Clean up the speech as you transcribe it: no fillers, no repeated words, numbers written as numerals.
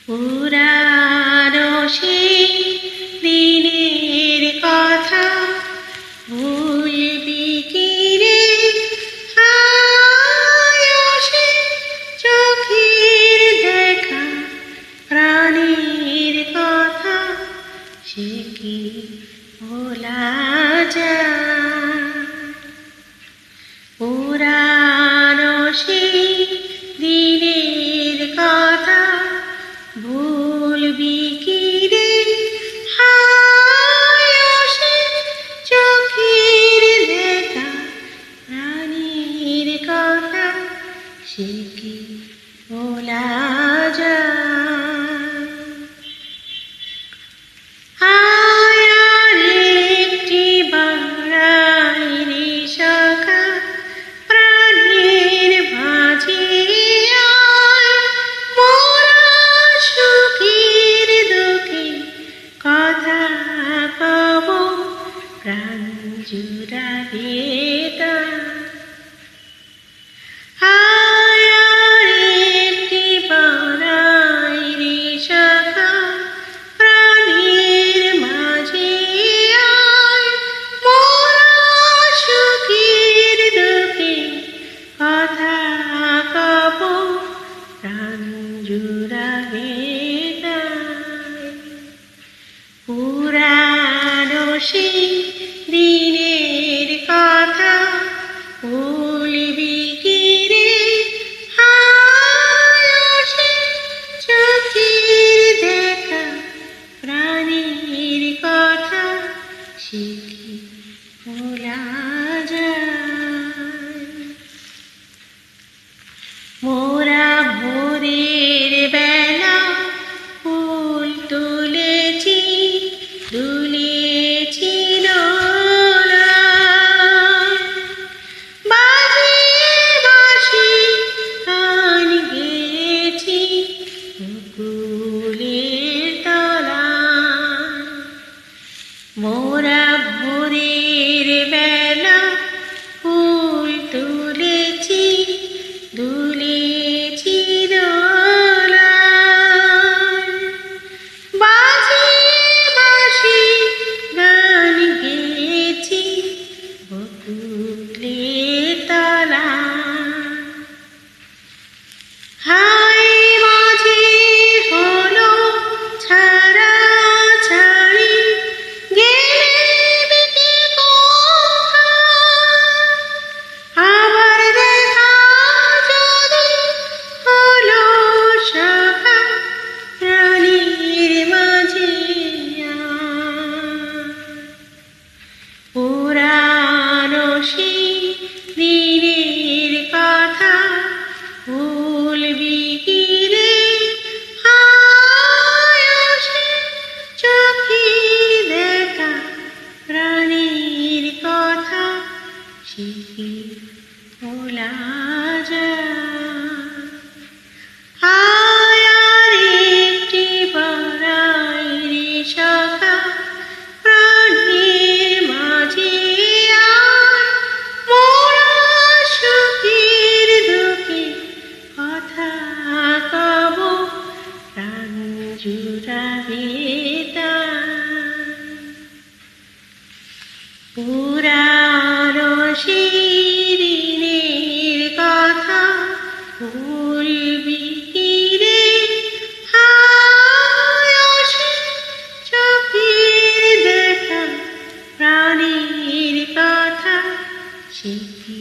পুরানো সেই দিনের কথা ভুলবি কি রে? আয়সে চোখের দেখা প্রাণের কথা সে কি ভোলা যায়? পুরানো সেই দিনের কথা ভুলবি কি রে? হায়সে চোখের দেখা প্রাণের কথা সে কি ভোলা যায়? আয় আর একটি বাড়াই রে সখা প্রাণের মাঝে আয়, মোরা সুখের দুঃখে কথা কব প্রাণ জুড়াবে তাই। আয় আর একটি বাড়াই রে সখা প্রাণের মাঝে আয়, মোরা সুখের দুঃখে কথা কব প্রাণ জুড়াবে তাই। পুরানো সেই দিনের কথা ভুলবি কি রে? হায়সে চোখের দেখা প্রাণের কথা সে কি ভোলা যায়? মোরা ভোরের বেলা ফুল তুলেছি, দুলেছি দোলায়, বাজিয়ে বাঁশি গান গেয়েছি বকুলের তলায়। মোরা ভোরের বেলা ফুল তুলেছি, দুলেছি দোলায়, বাজিয়ে বাঁশি গান গেয়েছি বকুলের তলায়। হায় মাঝে হলো ছাড়াছাড়ি, গেলে কে কোথায়? আবার দেখা যদি হলো সখা প্রাণীর মাঝে আয়। পুরানো সেই দিনের কথা ভুলবি কি রে? হায়সে চোখের দেখা প্রাণের কথা সে কি ভোলা যায়? আয় আর একটি বাড়াই রে সখা প্রাণের মাঝে আয়, মোরা সুখের দুঃখে কথা কব প্রাণ জুড়াবে তাই। পুরানো সেই দিনের কথা ভুলবি কি রে? হায়সে চোখের দেখা প্রাণের কথা সে কি